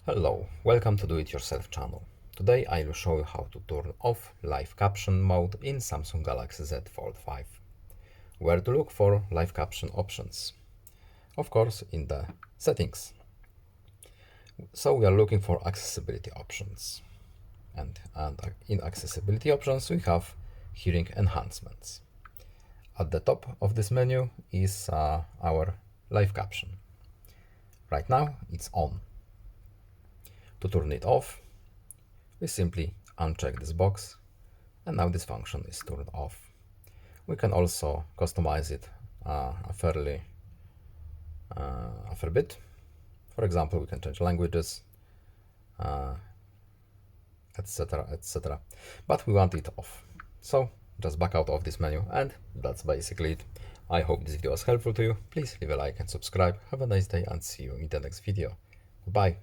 Hello, welcome to Do It Yourself channel. Today I will show you how to turn off live caption mode in Samsung Galaxy Z Fold5. Where to look for live caption options? Of course, in the settings. So we are looking for accessibility options. And in accessibility options we have hearing enhancements. At the top of this menu is our live caption. Right now it's on. To turn it off, we simply uncheck this box, and now this function is turned off. We can also customize it a fair bit. For example, we can change languages, etc., etc. But we want it off. So just back out of this menu, and that's basically it. I hope this video was helpful to you. Please leave a like and subscribe. Have a nice day and see you in the next video. Bye.